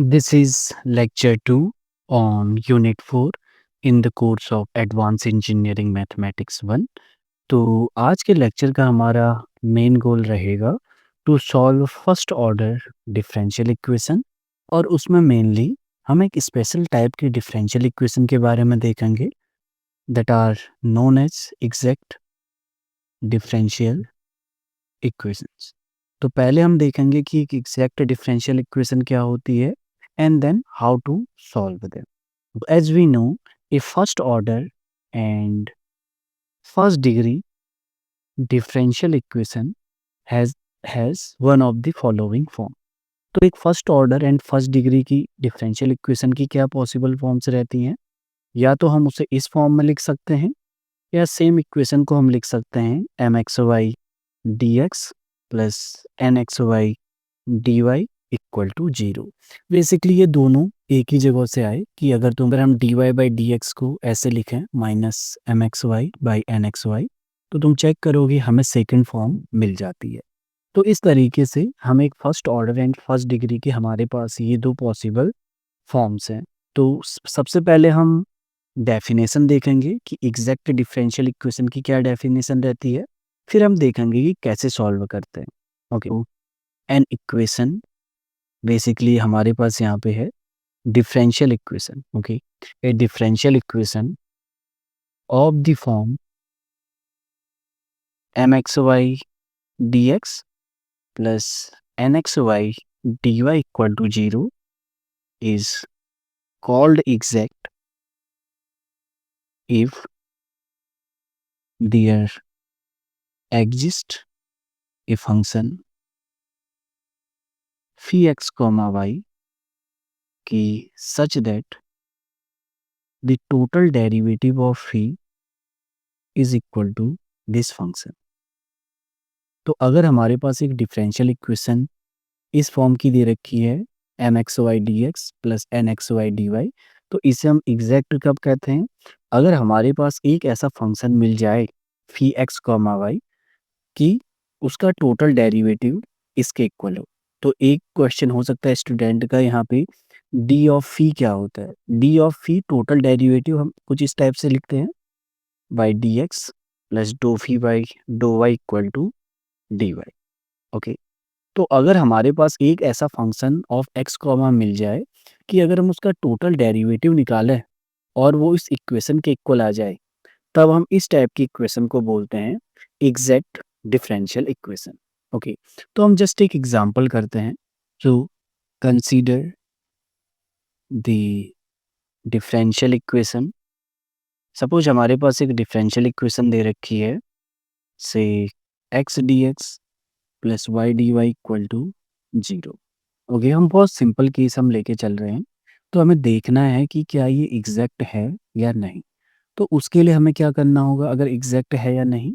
This is lecture 2 on Unit 4 in the course of Advanced Engineering Mathematics 1. तो आज के lecture का हमारा मेन गोल रहेगा to solve first order differential equation और उसमें मेनली हम एक स्पेशल टाइप की डिफरेंशियल इक्वेशन के बारे में देखेंगे that are known as exact differential equations. तो पहले हम देखेंगे कि एक एग्जैक्ट डिफरेंशियल इक्वेशन क्या होती है and then how to solve them. As we know, a first order and first degree differential equation has one of the following form. तो एक first order and first degree की differential equation की क्या possible forms रहती हैं? या तो हम उसे इस फॉर्म में लिख सकते हैं या सेम इक्वेशन को हम लिख सकते हैं M x y d x plus N x y d y equal to zero. Basically ये दोनों एक ही जगह से आए कि अगर हम d y by d x को ऐसे लिखें minus M x y by N x y तो तुम चेक करोगे हमें सेकंड फॉर्म मिल जाती है। तो इस तरीके से हम एक first order and first degree के हमारे पास ये दो पॉसिबल फॉर्म्स हैं। तो सबसे पहले हम डेफिनेशन देखेंगे कि एग्जैक्ट डिफरेंशियल इक्वेशन की क्या डेफिनेशन रहती है, फिर हम देखेंगे कि कैसे सॉल्व करते हैं। ओके, एन इक्वेशन बेसिकली हमारे पास यहाँ पे है differential equation. Okay, a differential equation of the form M x y d x plus N x y d y equal to zero is called exact if there exists a function phi x comma y की such that the total derivative of phi is equal to this function। तो अगर हमारे पास एक differential equation इस form की दे रखी है M x y d x plus N x y d y, तो इसे हम एग्जैक्ट कब कहते हैं? अगर हमारे पास एक ऐसा फंक्शन मिल जाए फी एक्स कॉमा वाई कि उसका टोटल डेरिवेटिव इसके इक्वल हो। तो एक क्वेश्चन हो सकता है स्टूडेंट का यहाँ पे, डी ऑफ फी क्या होता है? D of phi total derivative हम कुछ इस टाइप से लिखते हैं बाई डी एक्स प्लस डो फी बाई डो y equal to d y. Okay, तो अगर हमारे पास एक ऐसा फंक्शन ऑफ एक्स कॉमा मिल जाए कि अगर हम उसका टोटल डेरिवेटिव निकालें और वो इस इक्वेशन के इक्वल आ जाए, तब हम इस टाइप की इक्वेशन को बोलते हैं एग्जैक्ट डिफरेंशियल इक्वेशन। ओके, तो हम जस्ट एक एग्जांपल करते हैं। तो consider the differential equation. Suppose हमारे पास एक डिफरेंशियल इक्वेशन दे रखी है say x d x plus y d y equal to zero. Okay, हम बहुत सिंपल केस हम लेके चल रहे हैं, तो हमें देखना है कि क्या ये एग्जैक्ट है या नहीं। तो उसके लिए हमें क्या करना होगा अगर एग्जैक्ट है या नहीं?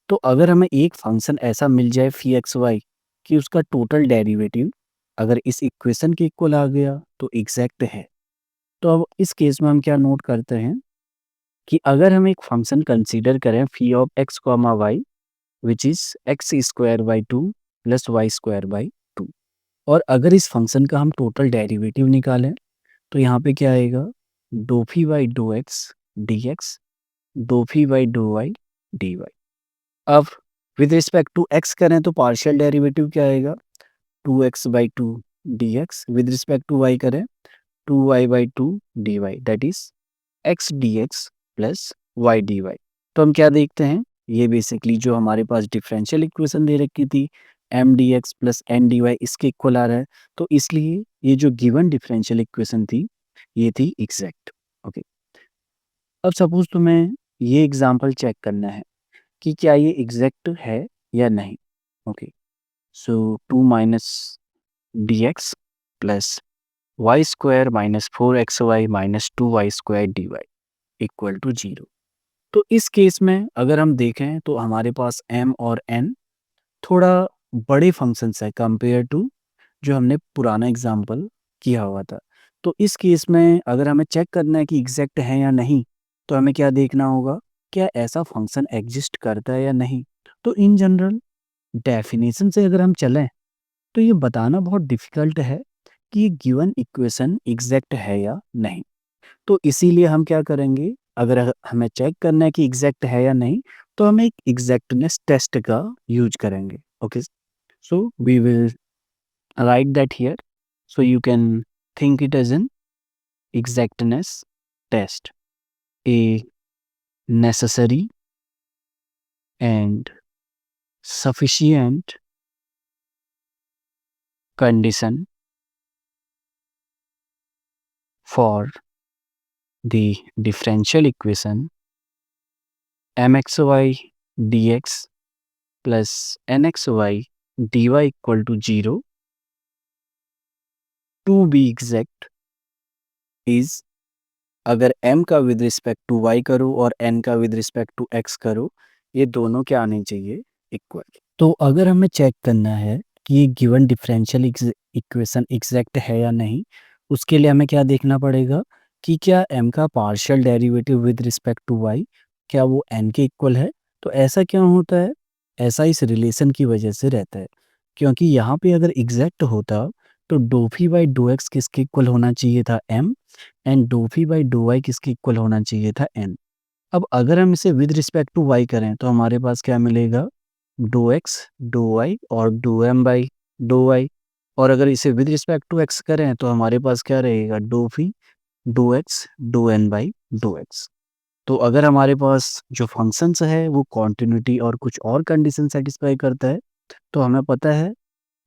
तो अगर हमें एक फंक्शन ऐसा मिल जाए फी एक्स वाई कि उसका टोटल डेरिवेटिव अगर इस इक्वेशन के इक्वल आ गया तो एग्जैक्ट है। तो अब इस केस में हम क्या नोट करते हैं कि अगर हम एक फंक्शन कंसीडर करें phi of x comma y which is x square by two plus y square by two, और अगर इस फंक्शन का हम टोटल डेरिवेटिव निकालें तो यहाँ पे क्या आएगा, डो फी बाई डो एक्स डी एक्स डो फी बाई डो वाई डी वाई। अब विद रिस्पेक्ट टू एक्स करें तो पार्शियल डेरिवेटिव क्या आएगा, two x by two d x. With respect to y करें two y by two d y, that is x d x plus y d y. तो हम क्या देखते हैं, ये बेसिकली जो हमारे पास डिफरेंशियल इक्वेशन दे रखी थी M d x plus N d y इसके इक्वल आ रहा है, तो इसलिए ये जो गिवन डिफरेंशियल इक्वेशन थी ये थी एग्जैक्ट। ओके, अब सपोज तुम्हें ये एग्जांपल चेक करना है कि क्या ये एग्जैक्ट है या नहीं। Okay, so two minus d x plus y square minus four x y minus two y square d y equal to zero. तो इस केस में अगर हम देखें तो हमारे पास m और n थोड़ा बड़े फंक्शंस है कंपेयर टू जो हमने पुराना एग्जाम्पल किया हुआ था। तो इस केस में अगर हमें चेक करना है कि एग्जैक्ट है या नहीं, तो हमें क्या देखना होगा, क्या ऐसा फंक्शन एग्जिस्ट करता है या नहीं। तो इन जनरल डेफिनेशन से अगर हम चलें तो ये बताना बहुत डिफ़िकल्ट है कि ये गिवन इक्वेशन एग्जैक्ट है या नहीं। तो इसीलिए हम क्या करेंगे, अगर हमें चेक करना है कि एग्जैक्ट है या नहीं, तो हम एक एग्जैक्टनेस टेस्ट का यूज करेंगे। Okay, so we will write that here, so you can think it as an exactness test, a necessary and sufficient condition for the differential equation mxy dx plus nxy dy equal to 0 to be exact is, अगर m का with respect to y करो और n का with respect to x करो, ये दोनों क्या आने चाहिए, इक्वल। तो अगर हमें चेक करना है कि ये गिवन डिफरेंशियल इक्वेशन एग्जैक्ट है या नहीं, उसके लिए हमें क्या देखना पड़ेगा कि क्या m का partial derivative with respect to y क्या वो n के इक्वल है। तो ऐसा क्यों होता है, ऐसा इस रिलेशन की वजह से रहता है, क्योंकि यहाँ पे अगर एग्जैक्ट होता तो डो फी बाई डो एक्स किसके इक्वल होना चाहिए था, m, एंड डो फी बाई डो वाई किसके इक्वल होना चाहिए था, n। अब अगर हम इसे विद रिस्पेक्ट टू y करें तो हमारे पास क्या मिलेगा, डो एक्स डो वाई और डो एम बाई डो वाई। और अगर इसे विद रिस्पेक्ट टू x करें तो हमारे पास क्या रहेगा, डो फी डो एक्स डो एन बाई डो एक्स। तो अगर हमारे पास जो फंक्शंस है वो कॉन्टिन्यूटी और कुछ और कंडीशन सेटिस्फाई करता है, तो हमें पता है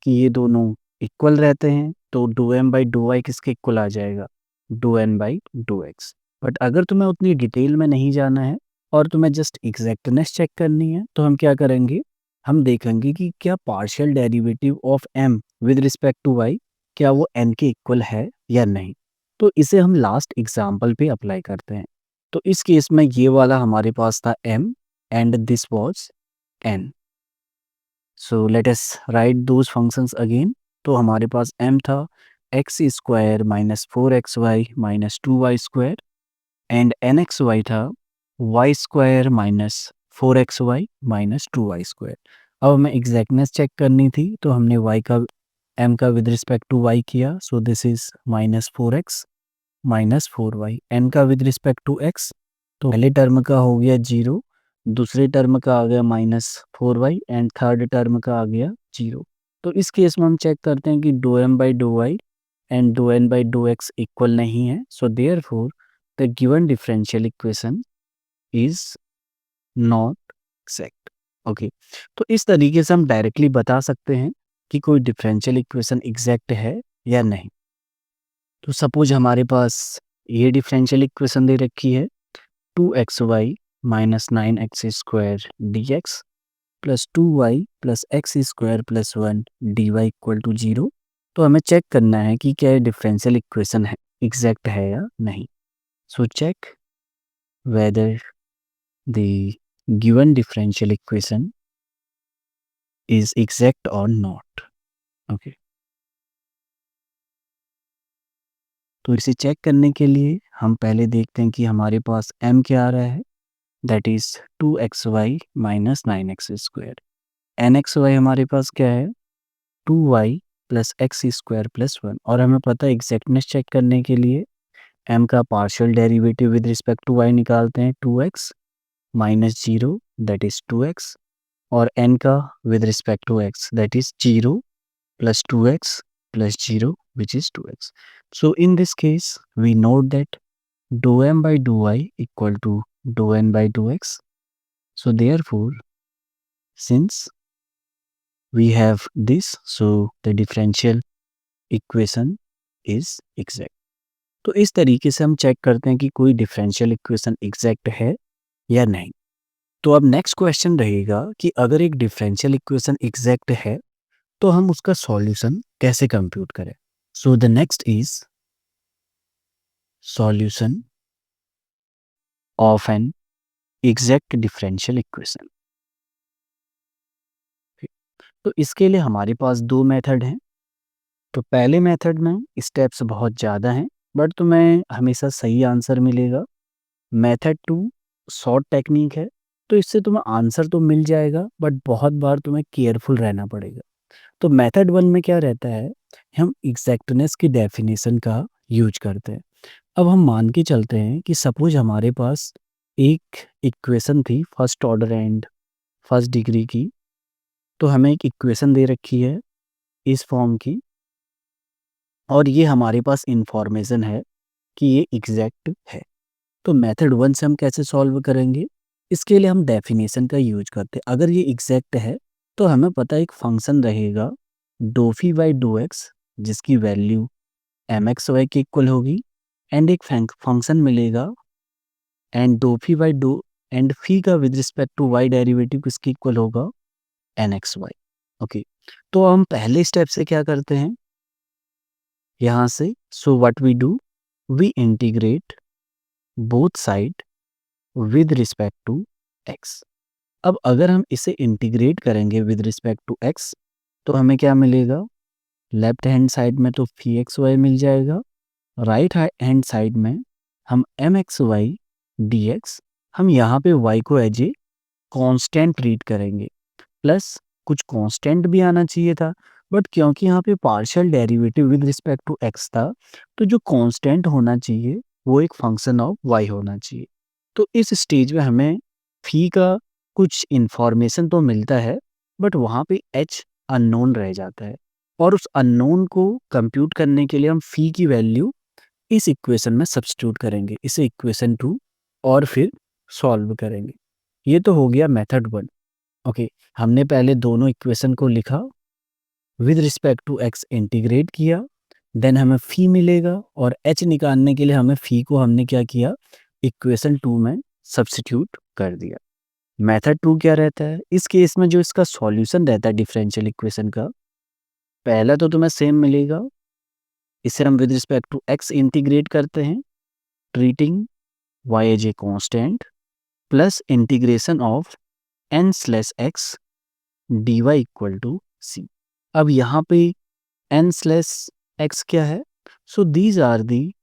कि ये दोनों इक्वल रहते हैं, तो डो एम बाई डो वाई किसके इक्वल आ जाएगा, डो एन बाई डो एक्स। बट अगर तुम्हें उतनी डिटेल में नहीं जाना है और तुम्हें जस्ट एग्जैक्टनेस चेक करनी है, तो हम क्या करेंगे, हम देखेंगे कि क्या partial derivative of m with respect to y क्या वो n के इक्वल है या नहीं। तो इसे हम लास्ट एग्जाम्पल पे अप्लाई करते हैं। तो इस केस में ये वाला हमारे पास था m and this was n। So let us write those functions again. तो हमारे पास m था x square minus four x y minus two y square, and n x y था y square minus four x y minus two y square. अब हमें exactness check करनी थी, तो हमने y का m का विद रिस्पेक्ट टू y किया, so this is minus four x minus four y. N का विद रिस्पेक्ट टू x, तो पहले टर्म का हो गया 0, दूसरे टर्म का आ गया minus four y and third term का आ गया 0। तो इस केस में हम चेक करते हैं कि डो एम बाई डो वाई एंड डो एन बाई डो एक्स इक्वल नहीं है, so therefore the given differential equation is not exact. Okay, तो इस तरीके से हम डायरेक्टली बता सकते हैं कि कोई डिफरेंशियल इक्वेशन एग्जैक्ट है या नहीं। तो सपोज हमारे पास ये डिफरेंशियल इक्वेशन दे रखी है, two x y minus nine x square d x plus two y plus x square plus one d y equal to 0। तो हमें चेक करना है कि क्या ये डिफरेंशियल इक्वेशन है एग्जैक्ट है या नहीं। So check whether the given differential equation is exact और नॉट। ओके, तो इसे चेक करने के लिए हम पहले देखते हैं कि हमारे पास m क्या आ रहा है, that is two x y minus nine x square. N x y हमारे पास क्या है, two y plus x square plus one. और हमें पता है एग्जैक्टनेस चेक करने के लिए m का partial derivative with respect to y निकालते हैं, two x minus zero that is two x, और n का with respect to x that is zero plus 2x plus 0 which is 2x. So in this case we note that dou m by dou y equal to dou n by dou x. So therefore since we have this, so the differential equation is exact. तो इस तरीके से हम check करते हैं कि कोई differential equation exact है या नहीं। तो अब नेक्स्ट क्वेश्चन रहेगा कि अगर एक डिफरेंशियल इक्वेशन एग्जैक्ट है तो हम उसका सॉल्यूशन कैसे कंप्यूट करें। So the next is solution of an exact differential equation. तो इसके लिए हमारे पास दो मेथड हैं। तो पहले मेथड में स्टेप्स बहुत ज़्यादा हैं बट तुम्हें हमेशा सही आंसर मिलेगा। मेथड टू शॉर्ट टेक्निक है, तो इससे तुम्हें आंसर तो मिल जाएगा बट बहुत बार तुम्हें केयरफुल रहना पड़ेगा। तो मेथड वन में क्या रहता है हम एग्जैक्टनेस की डेफिनेशन का यूज करते हैं। अब हम मान के चलते हैं कि सपोज हमारे पास एक इक्वेशन थी first order and first degree की, तो हमें एक इक्वेशन दे रखी है इस फॉर्म की, और ये हमारे पास इंफॉर्मेशन है कि ये एग्जैक्ट है। तो मेथड 1 से हम कैसे सॉल्व करेंगे? इसके लिए हम डेफिनेशन का यूज करते हैं। अगर ये एग्जैक्ट है तो हमें पता है एक फंक्शन रहेगा डो फी बाई डो एक्स, जिसकी वैल्यू एम एक्स वाई के इक्वल होगी, एंड एक फंक्शन मिलेगा एंड डो फी बाई डो एंड फी का with respect to y derivative किसके इक्वल होगा? N x y. ओके, तो हम पहले स्टेप से क्या करते हैं यहाँ से? So what we do, we integrate both side with respect to x. अब अगर हम इसे इंटीग्रेट करेंगे विद रिस्पेक्ट टू एक्स तो हमें क्या मिलेगा? लेफ्ट हैंड साइड में तो फी एक्स वाई मिल जाएगा, राइट हैंड साइड में हम M x y d x, हम यहाँ पे वाई को एज ए कॉन्स्टेंट ट्रीट करेंगे, प्लस कुछ कांस्टेंट भी आना चाहिए था, बट क्योंकि यहाँ पे partial derivative with respect to x था, तो जो कांस्टेंट होना चाहिए वो एक फंक्शन ऑफ वाई होना चाहिए। तो इस स्टेज में हमें फी का कुछ इंफॉर्मेशन तो मिलता है, बट वहाँ पे एच अननोन रह जाता है, और उस अननोन को कंप्यूट करने के लिए हम फी की वैल्यू इस इक्वेशन में सब्स्टिट्यूट करेंगे, इसे इक्वेशन 2, और फिर सॉल्व करेंगे। ये तो हो गया मेथड 1। ओके, हमने पहले दोनों इक्वेशन को लिखा, with respect to x integrate किया, देन हमें फी मिलेगा, और एच निकालने के लिए हमें फी को हमने क्या किया? इक्वेशन 2 में सब्स्टिट्यूट कर दिया। मेथड 2 क्या रहता है? इस केस में जो इसका सॉल्यूशन रहता है डिफरेंशियल इक्वेशन का, पहला तो तुम्हें सेम मिलेगा, इसे हम with respect to x integrate करते हैं, treating y as a constant, plus integration of n slash x dy equal to c. अब यहाँ पे n स्लैश x क्या है? So these are the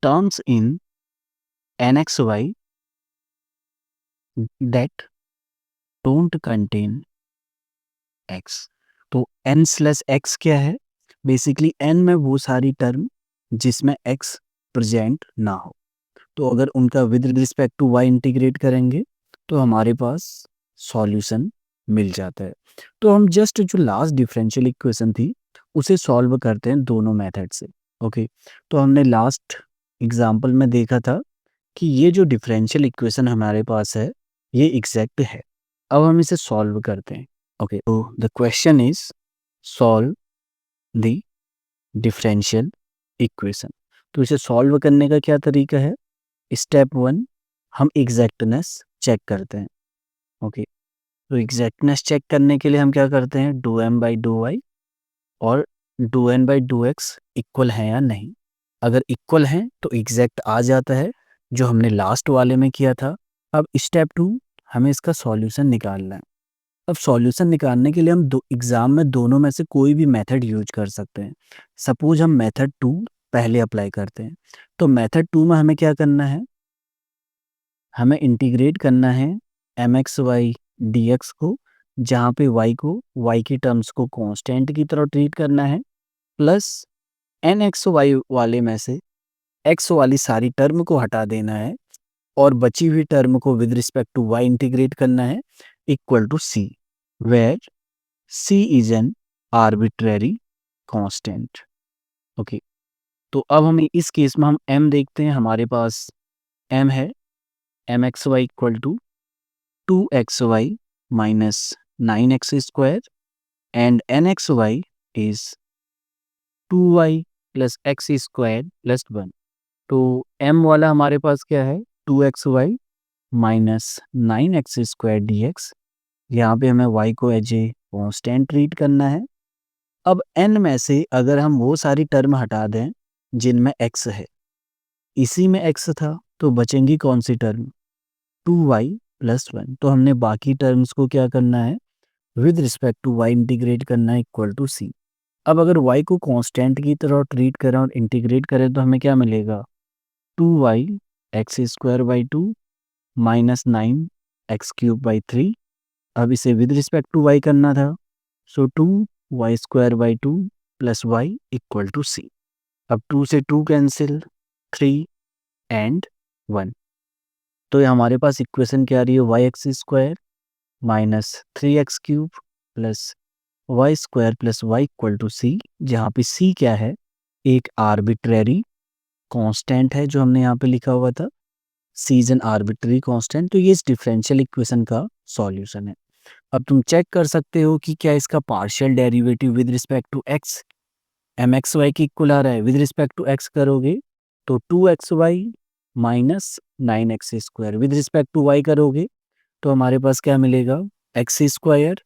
terms in nxy that don't contain x। तो n slash x क्या है? Basically n में वो सारी टर्म जिसमें x प्रेजेंट ना हो, तो अगर उनका with respect to y integrate करेंगे तो हमारे पास सॉल्यूशन मिल जाता है। तो हम जस्ट जो लास्ट डिफरेंशियल इक्वेशन थी उसे सॉल्व करते हैं दोनों मेथड से। ओके, तो हमने लास्ट एग्जांपल में देखा था कि ये जो डिफरेंशियल इक्वेशन हमारे पास है ये एग्जैक्ट है। अब हम इसे सॉल्व करते हैं। ओके, तो the question is solve the differential equation. तो इसे सॉल्व करने का क्या तरीका है? स्टेप 1, हम एग्जैक्टनेस चेक करते हैं। ओके, तो एग्जैक्टनेस चेक करने के लिए हम क्या करते हैं? डो एम बाई डो वाई और डो एन बाई डो एक्स इक्वल है या नहीं। अगर इक्वल हैं तो एग्जैक्ट आ जाता है, जो हमने लास्ट वाले में किया था। अब स्टेप 2, हमें इसका सॉल्यूशन निकालना है। अब सॉल्यूशन निकालने के लिए हम दो एग्जाम में दोनों में से कोई भी मेथड यूज कर सकते हैं। सपोज हम मेथड 2 पहले अप्लाई करते हैं, तो मेथड 2 में हमें क्या करना है? हमें इंटीग्रेट करना है M x y d x को, जहाँ पे वाई को, वाई की टर्म्स को कांस्टेंट की तरह ट्रीट करना है, प्लस एन एक्स वाई वाले में से एक्स वाली सारी टर्म को हटा देना है, और बची हुई टर्म को with respect to y integrate करना है equal to C, where C is an arbitrary constant. Okay, तो अब हम इस केस में हम m देखते हैं, हमारे पास m है M x y equal to 2xy minus 9x square and nxy is 2y plus x square plus 1। तो m वाला हमारे पास क्या है? 2xy minus 9x square dx। यहाँ पे हमें y को एज ए कॉन्स्टेंट ट्रीट करना है। अब n में से अगर हम वो सारी टर्म हटा दें जिनमें x है, इसी में x था, तो बचेंगी कौन सी टर्म? 2y plus 1। तो हमने बाकी टर्म्स को क्या करना है? With respect to y integrate करना है इक्वल टू सी। अब अगर y को कांस्टेंट की तरह ट्रीट करें और इंटीग्रेट करें तो हमें क्या मिलेगा? 2y x square by 2 minus 9 x cube by 3। अब इसे विद रिस्पेक्ट टू y करना था, so 2 y square by 2 plus y equal to c. अब 2 से 2 कैंसिल, 3 एंड 1। तो ये हमारे पास इक्वेशन क्या आ रही है, y x square minus 3x³ plus y square plus y equal to c, जहाँ पे सी क्या है, एक आर्बिट्रेरी कांस्टेंट है जो हमने यहाँ पे लिखा हुआ था, सी इज एन आर्बिट्रेरी कांस्टेंट। तो ये इस डिफरेंशियल इक्वेशन का सॉल्यूशन है। अब तुम चेक कर सकते हो कि क्या इसका partial derivative with respect to x M x y की इक्वल आ रहा है। विद रिस्पेक्ट टू एक्स करोगे तो 2xy minus 9x²। With respect to y करोगे तो हमारे पास क्या मिलेगा, एक्स स्क्वायर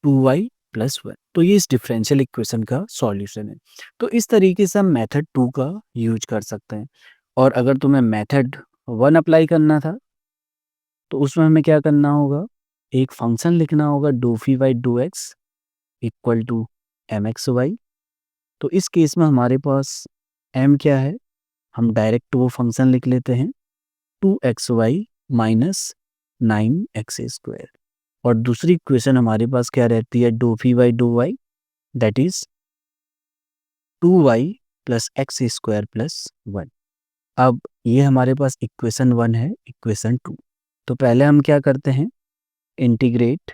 2y प्लस 1। तो ये इस डिफरेंशियल इक्वेशन का सॉल्यूशन है। तो इस तरीके से हम मेथड 2 का यूज कर सकते हैं। और अगर तुम्हें मेथड 1 अप्लाई करना था तो उसमें हमें क्या करना होगा, एक फंक्शन लिखना होगा डो फी बाई डो x equal to M x y. तो इस केस में हमारे पास m क्या है, हम डायरेक्ट वो फंक्शन लिख लेते हैं 2xy माइनस 9x²। और दूसरी इक्वेशन हमारे पास क्या रहती है, डो फी बाई डो y that is 2y plus x² plus 1। अब ये हमारे पास इक्वेशन 1 है, इक्वेशन 2। तो पहले हम क्या करते हैं, integrate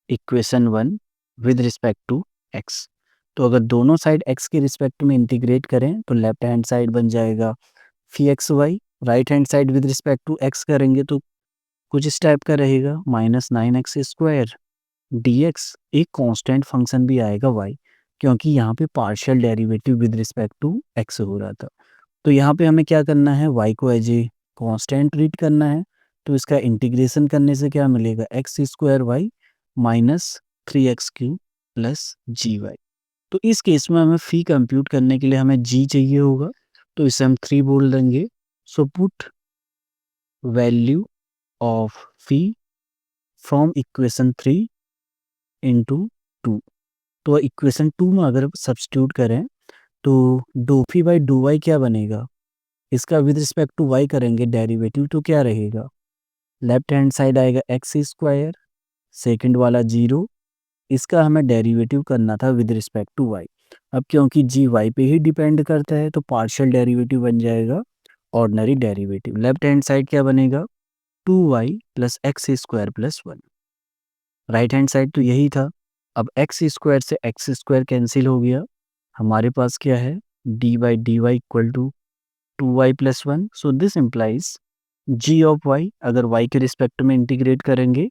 equation 1 with respect to x। तो अगर दोनों साइड x के रिस्पेक्ट में इंटीग्रेट करें तो लेफ्ट हैंड साइड बन जाएगा phi x y, right hand side with respect to x करेंगे तो कुछ इस टाइप का रहेगा, माइनस 9x² dx। एक कांस्टेंट फंक्शन भी आएगा y, क्योंकि यहाँ पे partial derivative with respect to x हो रहा था। तो यहाँ पे हमें क्या करना है, y को एज ए कांस्टेंट ट्रीट करना है। तो इसका इंटीग्रेशन करने से क्या मिलेगा, x² minus 3x³ plus gy। तो इस केस में हमें फी कंप्यूट करने के लिए हमें g चाहिए होगा, तो इसे हम 3 बोल देंगे। So put value of phi from equation 3 into 2। तो इक्वेशन 2 में अगर सब्स्टिट्यूट करें तो डो फी बाई डो वाई क्या बनेगा, इसका विद रिस्पेक्ट टू वाई करेंगे डेरिवेटिव तो क्या रहेगा, लेफ्ट हैंड साइड आएगा x², सेकंड वाला 0, इसका हमें डेरिवेटिव करना था विद रिस्पेक्ट टू वाई। अब क्योंकि जी वाई पे ही डिपेंड करता है तो पार्शियल डेरिवेटिव बन जाएगा ordinary derivative. Left hand side क्या बनेगा, 2y plus x² plus 1। Right hand side तो यही था। अब x² से x² कैंसिल हो गया, हमारे पास क्या है, d by d y equal to 2y plus 1। So this implies g of y, अगर y के रिस्पेक्ट में इंटीग्रेट करेंगे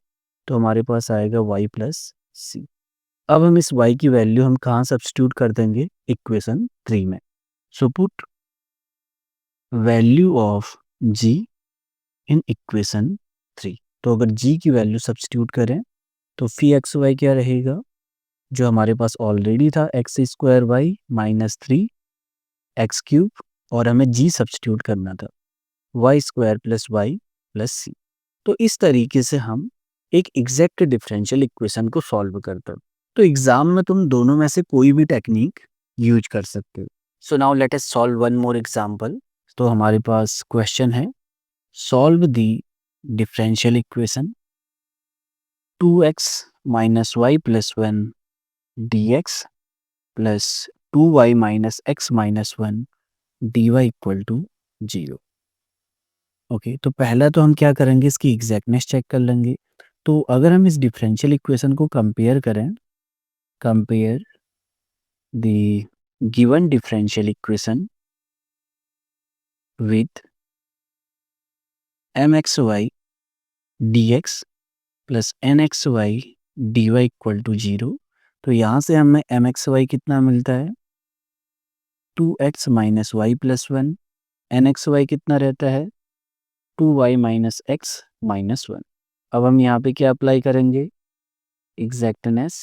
तो हमारे पास आएगा y प्लस सी। अब हम इस y की वैल्यू हम कहाँ सब्स्टिट्यूट कर देंगे, इक्वेशन 3 में। सो put value of g in equation 3। तो अगर g की वैल्यू सब्स्टिट्यूट करें तो फी एक्स वाई क्या रहेगा, जो हमारे पास ऑलरेडी था x² y माइनस 3x³ और हमें g सब्स्टिट्यूट करना था y² प्लस वाई प्लस सी। तो इस तरीके से हम एक एग्जैक्ट डिफरेंशियल इक्वेशन को सॉल्व करते हैं। तो एग्जाम में तुम दोनों में से कोई भी टेक्निक यूज कर सकते हो। So now let us solve one more example. तो हमारे पास क्वेश्चन है, solve the differential equation 2x minus y plus 1 dx plus 2y minus x minus 1 dy equal to 0। Okay, तो पहला तो हम क्या करेंगे, इसकी एग्जैक्टनेस चेक कर लेंगे। तो अगर हम इस डिफरेंशियल इक्वेशन को कंपेयर करें, compare the given differential equation with mxy dx plus nxy dy equal to 0। तो यहाँ से हमें mxy कितना मिलता है, 2x minus y plus 1, nxy कितना रहता है, 2y माइनस एक्स माइनस 1। अब हम यहाँ पे क्या अप्लाई करेंगे, एग्जैक्टनेस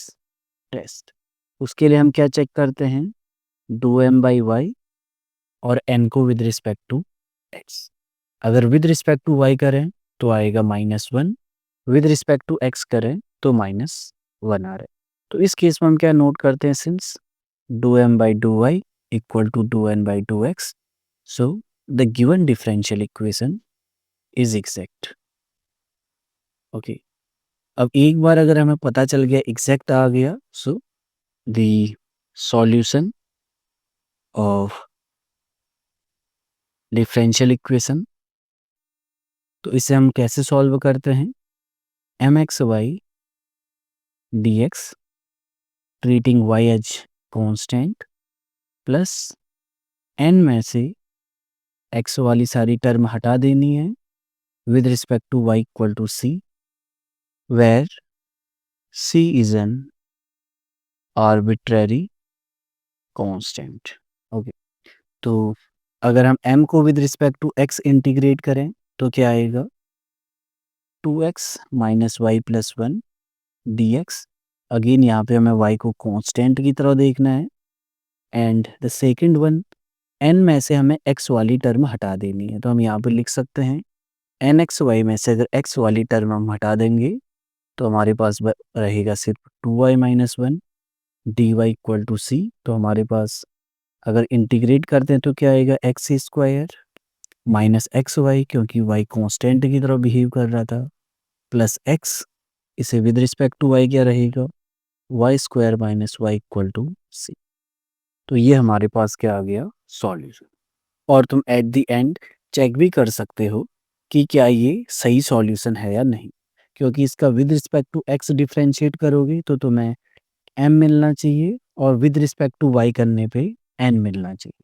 टेस्ट। उसके लिए हम क्या चेक करते हैं, डो एम बाई वाई और एन को विद रिस्पेक्ट टू एक्स। अगर विद रिस्पेक्ट टू वाई करें तो आएगा -1, विद रिस्पेक्ट टू एक्स करें तो -1 आ रहा है। तो इस केस में हम क्या नोट करते हैं, सिंस डो एम बाई डो वाई इक्वल टू डो एन बाई डो x, so the given differential equation is exact. Okay, अब एक बार अगर हमें पता चल गया एग्जैक्ट आ गया, so the solution of differential equation. तो इसे हम कैसे सॉल्व करते हैं? mxy dx treating y as constant plus n में से x वाली सारी टर्म हटा देनी है with respect to y equal to c, where c is an arbitrary constant. Okay, तो अगर हम m को with respect to x integrate करें तो क्या आएगा? 2x minus y plus one d x. Again यहाँ पे हमें y को कांस्टेंट की तरह देखना है and the second one n में से हमें x वाली टर्म हटा देनी है। तो हम यहाँ पे लिख सकते हैं एन एक्स वाई में से अगर x वाली टर्म हम हटा देंगे तो हमारे पास रहेगा सिर्फ 2y minus one d y equal to c. तो हमारे पास अगर इंटीग्रेट करते हैं तो क्या आएगा? X square minus x y, क्योंकि y कांस्टेंट की तरह बिहेव कर रहा था, प्लस x, इसे विद रिस्पेक्ट टू y क्या रहेगा? Y square minus y equal to c. तो ये हमारे पास क्या आ गया? सॉल्यूशन। और तुम एट द एंड चेक भी कर सकते हो कि क्या ये सही सॉल्यूशन है या नहीं, क्योंकि इसका with respect to x differentiate करोगे तो तुम्हें m मिलना चाहिए और विद रिस्पेक्ट टू y करने पे n मिलना चाहिए।